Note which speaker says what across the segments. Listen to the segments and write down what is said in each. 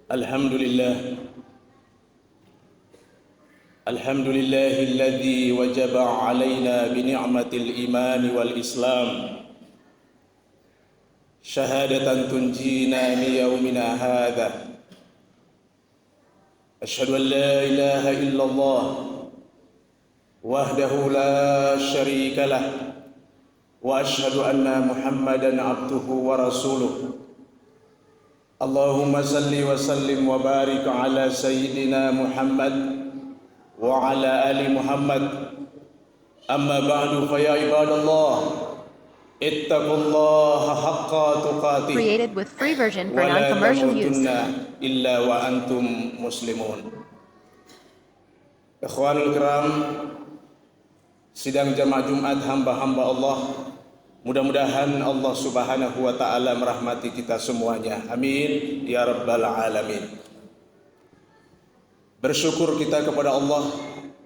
Speaker 1: الحمد لله الحمد لله الذي وجب علينا بنعمة الإيمان والإسلام شهادة تنجينا من يومنا هذا. أشهد أن لا إله إلا الله وحده لا شريك له وأشهد أن محمدا عبده ورسوله. اللهم صل وسلم وبارك على سيدنا محمد وعلى آل محمد. أما بعد فيا عباد الله اتقوا الله حق تقاته
Speaker 2: Created with free version for
Speaker 1: ولا
Speaker 2: non-commercial use.
Speaker 1: تموتن إلا وأنتم مسلمون. Ikhwanul kiram, sidang jamaah Jumat hamba-hamba Allah, mudah-mudahan Allah Subhanahu wa taala merahmati kita semuanya. Amin ya rabbal alamin. Bersyukur kita kepada Allah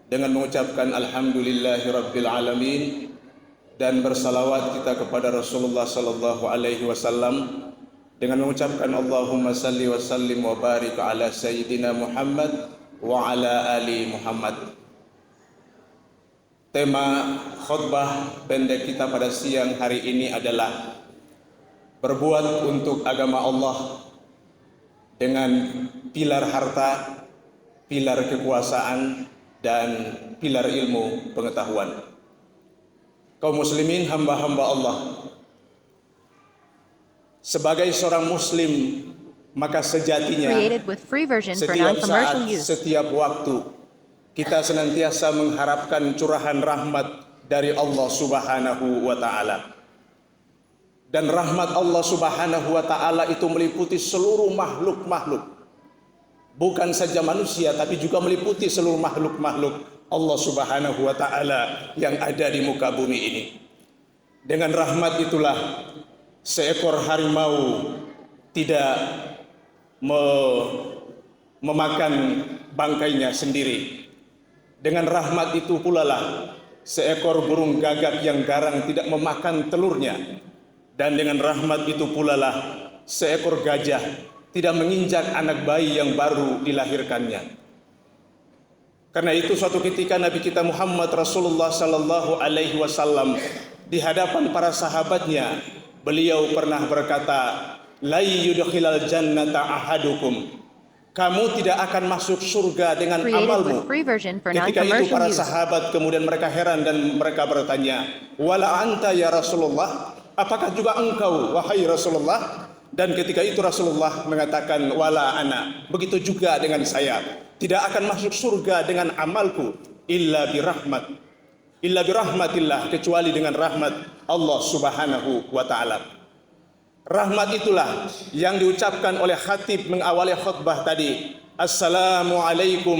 Speaker 1: dengan mengucapkan alhamdulillahi rabbil alamin, dan bersalawat kita kepada Rasulullah sallallahu alaihi wasallam dengan mengucapkan Allahumma salli wa sallim wa barik ala sayyidina Muhammad wa ala ali Muhammad. Tema khutbah pendek kita pada siang hari ini adalah berbuat untuk agama Allah dengan pilar harta, pilar kekuasaan, dan pilar ilmu pengetahuan. Kaum muslimin, hamba-hamba Allah, sebagai seorang muslim, maka sejatinya
Speaker 2: Created with free version for
Speaker 1: setiap
Speaker 2: non-commercial
Speaker 1: saat,
Speaker 2: use.
Speaker 1: setiap waktu, kita senantiasa mengharapkan curahan rahmat dari Allah Subhanahu wa taala. Dan rahmat Allah Subhanahu wa taala itu meliputi seluruh makhluk-makhluk. Bukan saja manusia, tapi juga meliputi seluruh makhluk-makhluk Allah Subhanahu wa taala yang ada di muka bumi ini. Dengan rahmat itulah seekor harimau tidak memakan bangkainya sendiri. Dengan rahmat itu pula lah seekor burung gagak yang garang tidak memakan telurnya. Dan dengan rahmat itu pula lah seekor gajah tidak menginjak anak bayi yang baru dilahirkannya. Karena itu suatu ketika Nabi kita Muhammad Rasulullah sallallahu alaihi wasallam di hadapan para sahabatnya, beliau pernah berkata, la yudkhilal jannata ahadukum, kamu tidak akan masuk surga dengan
Speaker 2: Created
Speaker 1: amalmu.
Speaker 2: with free version for
Speaker 1: Ketika itu
Speaker 2: non-commercial
Speaker 1: para
Speaker 2: use.
Speaker 1: sahabat kemudian mereka heran dan mereka bertanya, wala anta ya Rasulullah, apakah juga engkau wahai Rasulullah? Dan ketika itu Rasulullah mengatakan, wala ana, begitu juga dengan saya, tidak akan masuk surga dengan amalku illa birahmatillah, kecuali dengan rahmat Allah Subhanahu wa taala. Rahmat itulah yang diucapkan oleh khatib mengawali khutbah tadi. Assalamualaikum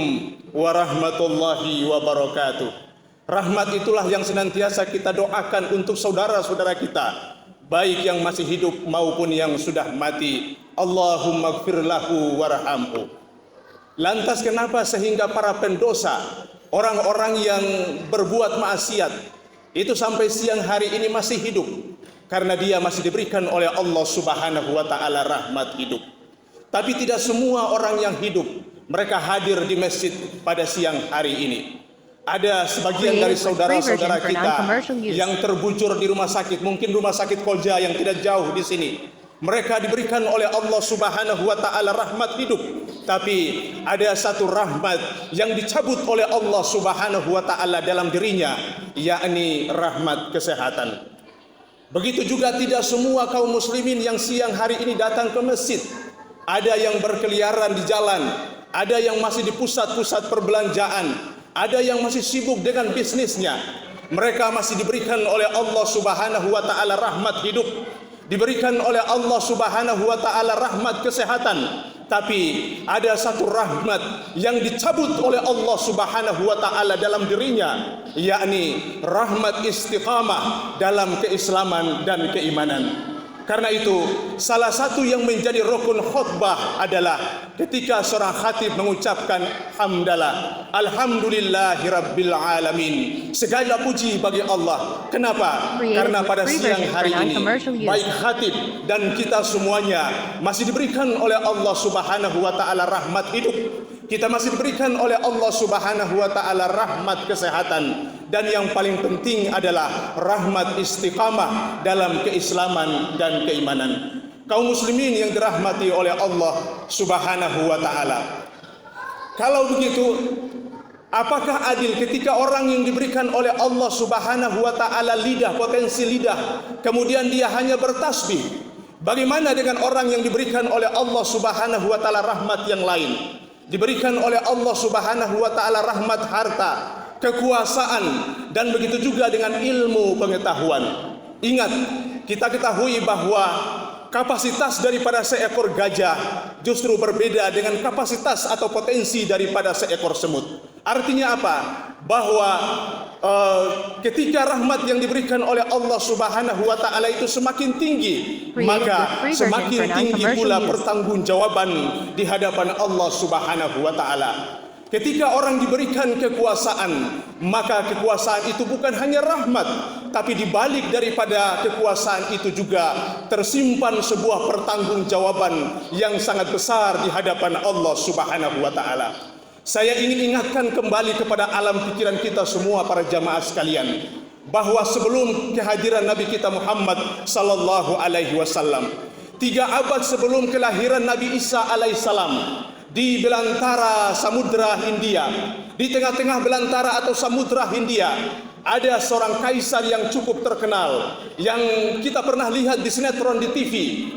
Speaker 1: warahmatullahi wabarakatuh. Rahmat itulah yang senantiasa kita doakan untuk saudara-saudara kita, baik yang masih hidup maupun yang sudah mati. Allahumma gfir lahu warhamhu. Lantas kenapa sehingga para pendosa, orang-orang yang berbuat maksiat, itu sampai siang hari ini masih hidup? Karena dia masih diberikan oleh Allah Subhanahu wa taala rahmat hidup. Tapi tidak semua orang yang hidup mereka hadir di masjid pada siang hari ini. Ada sebagian dari saudara-saudara kita yang terbujur di rumah sakit, mungkin rumah sakit Koja yang tidak jauh di sini. Mereka diberikan oleh Allah Subhanahu wa taala rahmat hidup, tapi ada satu rahmat yang dicabut oleh Allah Subhanahu wa taala dalam dirinya, yakni rahmat kesehatan. Begitu juga tidak semua kaum muslimin yang siang hari ini datang ke masjid. Ada yang berkeliaran di jalan, ada yang masih di pusat-pusat perbelanjaan, ada yang masih sibuk dengan bisnisnya. Mereka masih diberikan oleh Allah Subhanahu wa taala rahmat hidup, diberikan oleh Allah Subhanahu wa taala rahmat kesehatan. Tapi ada satu rahmat yang dicabut oleh Allah Subhanahu wa taala dalam dirinya, yakni rahmat istiqamah dalam keislaman dan keimanan. Karena itu, salah satu yang menjadi rukun khutbah adalah ketika seorang khatib mengucapkan hamdalah, alhamdulillahi rabbil alamin. Segala puji bagi Allah. Kenapa? Karena pada siang hari ini, baik khatib dan kita semuanya masih diberikan oleh Allah Subhanahu wa taala rahmat hidup. Kita masih diberikan oleh Allah Subhanahu wa taala rahmat kesehatan, dan yang paling penting adalah rahmat istiqamah dalam keislaman dan keimanan. Kaum muslimin yang dirahmati oleh Allah Subhanahu wa taala. Kalau begitu, apakah adil ketika orang yang diberikan oleh Allah Subhanahu wa taala lidah, potensi lidah, kemudian dia hanya bertasbih? Bagaimana dengan orang yang diberikan oleh Allah Subhanahu wa taala rahmat yang lain? Diberikan oleh Allah Subhanahu wa taala rahmat harta, kekuasaan, dan begitu juga dengan ilmu pengetahuan. Ingat, kita ketahui bahwa kapasitas daripada seekor gajah justru berbeda dengan kapasitas atau potensi daripada seekor semut. Artinya apa? Bahwa ketika rahmat yang diberikan oleh Allah Subhanahu wa taala itu semakin tinggi, maka semakin tinggi pula pertanggungjawaban di hadapan Allah Subhanahu wa taala. Ketika orang diberikan kekuasaan, maka kekuasaan itu bukan hanya rahmat, tapi di balik daripada kekuasaan itu juga tersimpan sebuah pertanggungjawaban yang sangat besar di hadapan Allah Subhanahu wa taala. Saya ingin ingatkan kembali kepada alam pikiran kita semua para jamaah sekalian, bahwa sebelum kehadiran Nabi kita Muhammad sallallahu alaihi wasallam, 3 abad sebelum kelahiran Nabi Isa alaihissalam, di belantara Samudra Hindia, di tengah-tengah belantara atau Samudra Hindia, ada seorang kaisar yang cukup terkenal, yang kita pernah lihat di sinetron di TV.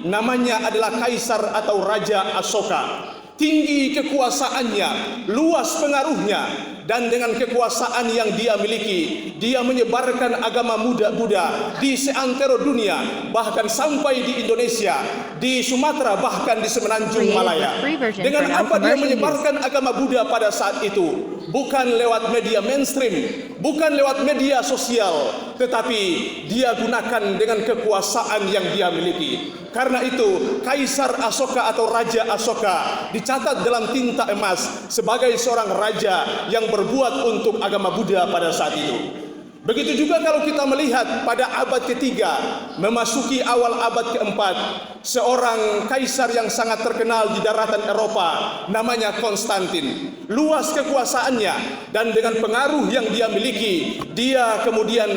Speaker 1: Namanya adalah Kaisar atau Raja Asoka. Tinggi kekuasaannya, luas pengaruhnya, dan dengan kekuasaan yang dia miliki, dia menyebarkan agama Buddha di seantero dunia, bahkan sampai di Indonesia, di Sumatera, bahkan di Semenanjung Malaya. Dengan apa dia menyebarkan agama Buddha pada saat itu? Bukan lewat media mainstream, bukan lewat media sosial, tetapi dia gunakan dengan kekuasaan yang dia miliki. Karena itu, Kaisar Asoka atau Raja Asoka dicatat dalam tinta emas sebagai seorang raja yang berbuat untuk agama Buddha pada saat itu. Begitu juga kalau kita melihat pada abad ketiga memasuki awal abad keempat, seorang kaisar yang sangat terkenal di daratan Eropa, namanya Konstantin. Luas kekuasaannya dan dengan pengaruh yang dia miliki, dia kemudian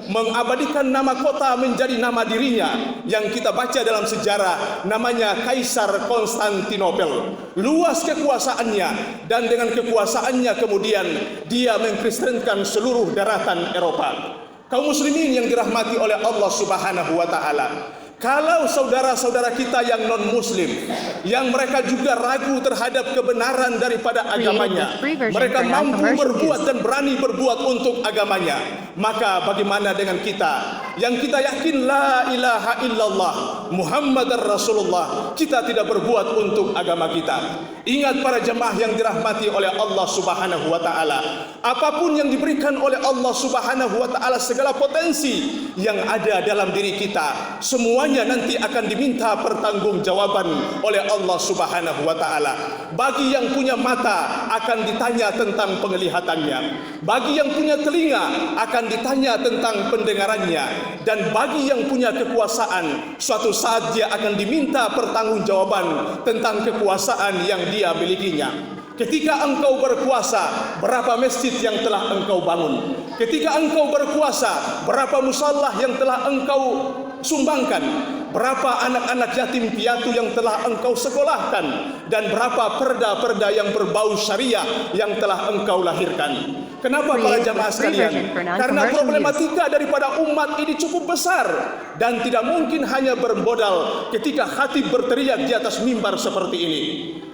Speaker 1: mengabadikan nama kota menjadi nama dirinya, yang kita baca dalam sejarah namanya Kaisar Konstantinopel. Luas kekuasaannya, dan dengan kekuasaannya kemudian dia mengkristenkan seluruh daratan Eropa. Kaum muslimin yang dirahmati oleh Allah Subhanahu wa taala, kalau saudara-saudara kita yang non-muslim, yang mereka juga ragu terhadap kebenaran daripada agamanya, mereka mampu berbuat dan berani berbuat untuk agamanya, maka bagaimana dengan kita yang kita yakin la ilaha illallah Muhammadar Rasulullah, kita tidak berbuat untuk agama kita? Ingat para jemaah yang dirahmati oleh Allah Subhanahu wa taala, apapun yang diberikan oleh Allah Subhanahu wa taala, segala potensi yang ada dalam diri kita, semuanya nanti akan diminta pertanggungjawaban oleh Allah Subhanahu wa taala. Bagi yang punya mata akan ditanya tentang penglihatannya, bagi yang punya telinga akan ditanya tentang pendengarannya, dan bagi yang punya kekuasaan, suatu saat dia akan diminta pertanggungjawaban tentang kekuasaan yang dia milikinya. Ketika engkau berkuasa, berapa masjid yang telah engkau bangun? Ketika engkau berkuasa, berapa musallah yang telah engkau sumbangkan? Berapa anak-anak yatim piatu yang telah engkau sekolahkan? Dan berapa perda-perda yang berbau syariah yang telah engkau lahirkan? Kenapa para jamaah sekalian? Karena problematika daripada umat ini cukup besar, dan tidak mungkin hanya bermodal ketika khatib berteriak di atas mimbar seperti ini.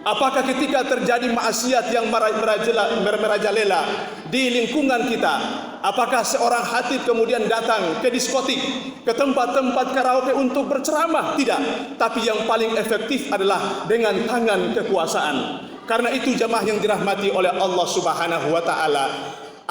Speaker 1: Apakah ketika terjadi maksiat yang merajalela di lingkungan kita, apakah seorang khatib kemudian datang ke diskotik, ke tempat-tempat karaoke untuk berceramah? Tidak. Tapi yang paling efektif adalah dengan tangan kekuasaan. Karena itu jamaah yang dirahmati oleh Allah Subhanahu wa taala,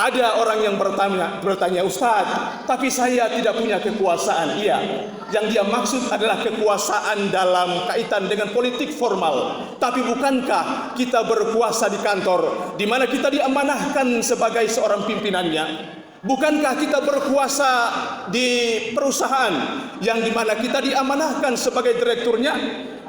Speaker 1: Ada orang yang bertanya, Ustadz, tapi saya tidak punya kekuasaan. Iya, yang dia maksud adalah kekuasaan dalam kaitan dengan politik formal. Tapi bukankah kita berkuasa di kantor, di mana kita diamanahkan sebagai seorang pimpinannya? Bukankah kita berkuasa di perusahaan yang di mana kita diamanahkan sebagai direkturnya?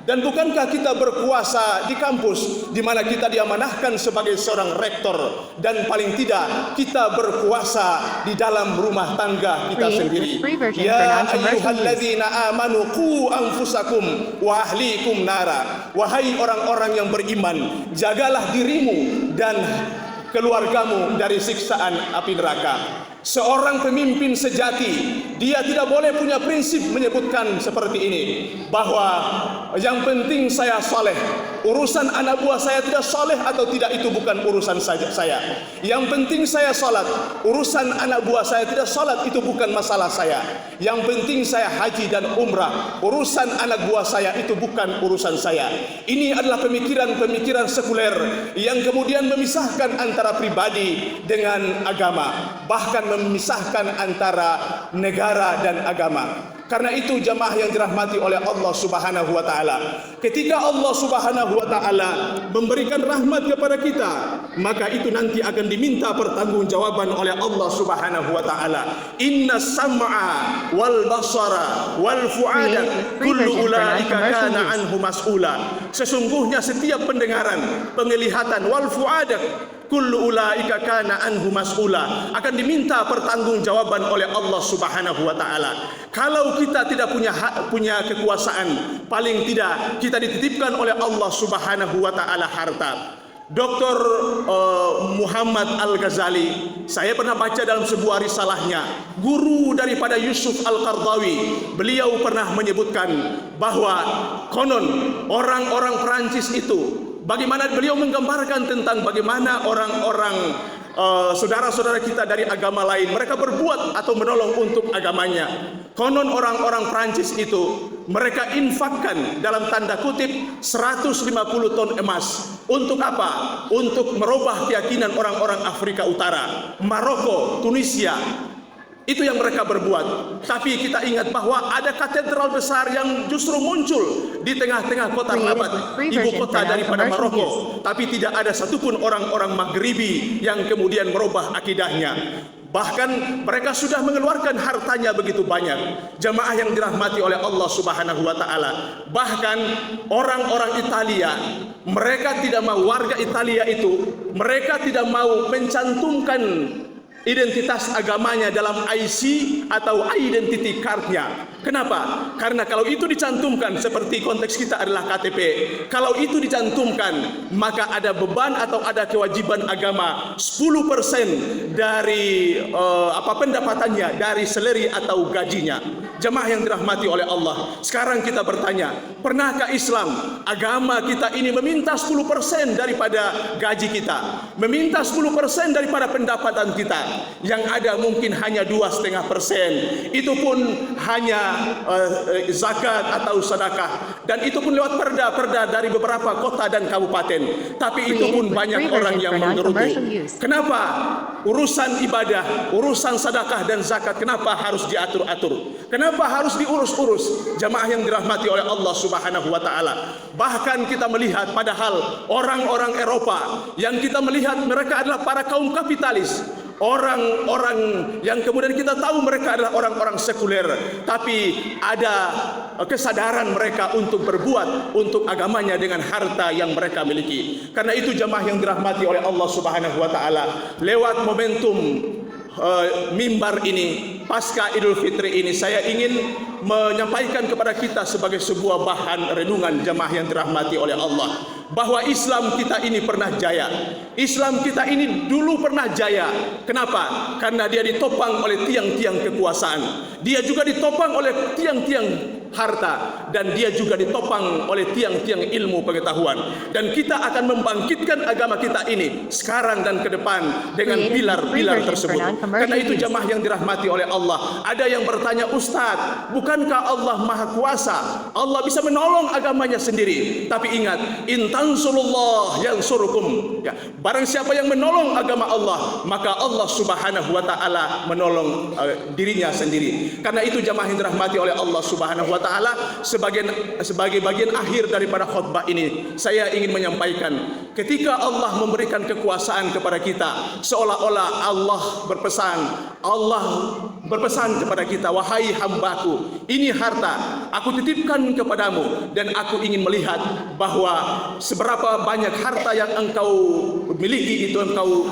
Speaker 1: Dan bukankah kita berkuasa di kampus di mana kita diamanahkan sebagai seorang rektor? Dan paling tidak kita berkuasa di dalam rumah tangga kita sendiri. Ya ayyuhalladzina amanu qu anfusakum wa ahlikum nara. Wahai orang-orang yang beriman, jagalah dirimu dan keluargamu dari siksaan api neraka. Seorang pemimpin sejati, dia tidak boleh punya prinsip menyebutkan seperti ini, bahwa yang penting saya saleh, urusan anak buah saya tidak saleh atau tidak itu bukan urusan saya. Yang penting saya salat, urusan anak buah saya tidak salat itu bukan masalah saya. Yang penting saya haji dan umrah, urusan anak buah saya itu bukan urusan saya. Ini adalah pemikiran-pemikiran sekuler yang kemudian memisahkan antara pribadi dengan agama, bahkan memisahkan antara negara dan agama. Karena itu jamaah yang dirahmati oleh Allah Subhanahu wa taala, ketika Allah Subhanahu wa taala memberikan rahmat kepada kita, maka itu nanti akan diminta pertanggungjawaban oleh Allah Subhanahu wa taala. Inna sam'a wal basara wal fuada kullu ulaika kana anhu mas'ula. Sesungguhnya setiap pendengaran, penglihatan, wal fuada kullu ulaika kana anhu mas'ula, akan diminta pertanggungjawaban oleh Allah Subhanahu wa taala. Kalau kita tidak punya kekuasaan, paling tidak kita dititipkan oleh Allah Subhanahu wa taala harta. Dr. Muhammad Al-Ghazali, saya pernah baca dalam sebuah risalahnya, guru daripada Yusuf Al-Qardawi, beliau pernah menyebutkan bahwa konon orang-orang Perancis itu, bagaimana beliau menggambarkan tentang bagaimana orang-orang saudara-saudara kita dari agama lain, mereka berbuat atau menolong untuk agamanya. Konon orang-orang Prancis itu, mereka infakkan dalam tanda kutip 150 ton emas. Untuk apa? Untuk merubah keyakinan orang-orang Afrika Utara, Maroko, Tunisia. Itu yang mereka berbuat. Tapi kita ingat bahwa ada katedral besar yang justru muncul di tengah-tengah kota Rabat, ibu kota daripada Maroko. Tapi tidak ada satupun orang-orang Maghribi yang kemudian merubah akidahnya. Bahkan mereka sudah mengeluarkan hartanya begitu banyak. Jamaah yang dirahmati oleh Allah Subhanahu wa taala. Bahkan orang-orang Italia, mereka tidak mau, warga Italia itu, mereka tidak mau mencantumkan identitas agamanya dalam IC atau identity card-nya. Kenapa? Karena kalau itu dicantumkan, seperti konteks kita adalah KTP, kalau itu dicantumkan, maka ada beban atau ada kewajiban agama 10% dari pendapatannya, dari salary atau gajinya. Jemaah yang dirahmati oleh Allah, sekarang kita bertanya, pernahkah Islam, agama kita ini meminta 10% daripada gaji kita, meminta 10% daripada pendapatan kita? Yang ada mungkin hanya 2,5%. Itu pun hanya zakat atau sedekah, dan itu pun lewat perda-perda dari beberapa kota dan kabupaten. Tapi itu pun banyak orang yang menggerutu. Kenapa urusan ibadah, urusan sedekah dan zakat, kenapa harus diatur-atur? Kenapa harus diurus-urus? Jamaah yang dirahmati oleh Allah Subhanahu wa taala. Bahkan kita melihat, padahal orang-orang Eropa yang kita melihat mereka adalah para kaum kapitalis, orang-orang yang kemudian kita tahu mereka adalah orang-orang sekuler, tapi ada kesadaran mereka untuk berbuat untuk agamanya dengan harta yang mereka miliki. Karena itu jamaah yang dirahmati oleh Allah Subhanahu wa taala, lewat momentum mimbar ini, pasca Idul Fitri ini, saya ingin menyampaikan kepada kita sebagai sebuah bahan renungan jamaah yang dirahmati oleh Allah, bahwa Islam kita ini pernah jaya. Islam kita ini dulu pernah jaya. Kenapa? Karena dia ditopang oleh tiang-tiang kekuasaan. Dia juga ditopang oleh tiang-tiang harta, dan dia juga ditopang oleh tiang-tiang ilmu pengetahuan. Dan kita akan membangkitkan agama kita ini sekarang dan ke depan dengan pilar-pilar tersebut. Karena itu jamaah yang dirahmati oleh Allah, ada yang bertanya, Ustaz, bukankah Allah Maha Kuasa? Allah bisa menolong agamanya sendiri. Tapi ingat, in tansurullah yansurukum. Ya, barang siapa yang menolong agama Allah, maka Allah Subhanahu wa taala menolong dirinya sendiri. Karena itu jamaah yang dirahmati oleh Allah Subhanahu wa taala, sebagai bagian akhir daripada khutbah ini, saya ingin menyampaikan, ketika Allah memberikan kekuasaan kepada kita, seolah-olah Allah berpesan kepada kita, wahai hambaku, ini harta aku titipkan kepadamu, dan aku ingin melihat bahwa seberapa banyak harta yang engkau miliki itu engkau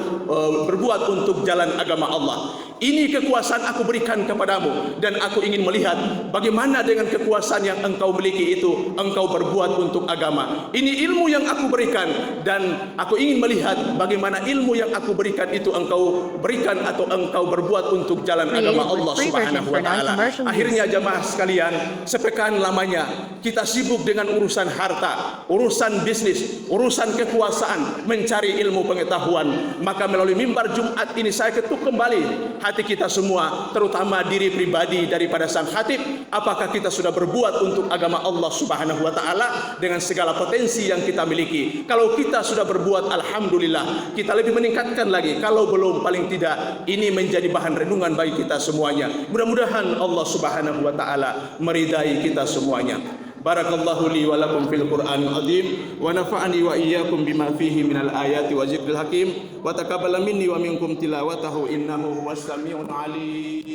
Speaker 1: berbuat untuk jalan agama Allah. Ini kekuasaan aku berikan kepadamu, dan aku ingin melihat bagaimana dengan kekuasaan yang engkau miliki itu engkau berbuat untuk agama. Ini ilmu yang aku berikan, dan aku ingin melihat bagaimana ilmu yang aku berikan itu engkau berikan atau engkau berbuat untuk jalan agama Allah Subhanahu wa taala. Akhirnya jamaah sekalian, sepekan lamanya kita sibuk dengan urusan harta, urusan bisnis, urusan kekuasaan, mencari ilmu pengetahuan. Maka melalui mimbar Jumat ini saya ketuk kembali hati kita semua, terutama diri pribadi daripada sang khatib. Apakah kita sudah berbuat untuk agama Allah Subhanahu wa taala dengan segala potensi yang kita miliki? Kalau kita sudah berbuat, alhamdulillah, kita lebih meningkatkan lagi. Kalau belum, paling tidak ini menjadi bahan renungan bagi kita semuanya. Mudah-mudahan Allah Subhanahu wa taala meridai kita semuanya. Barakallahu li wa lakum fil Qur'anil azim, wa nafa'ani wa iyyakum bima fihi minal ayati wa zikril hakim, wa taqabbala minni wa minkum tilawatahu innahu huwas samiul alim.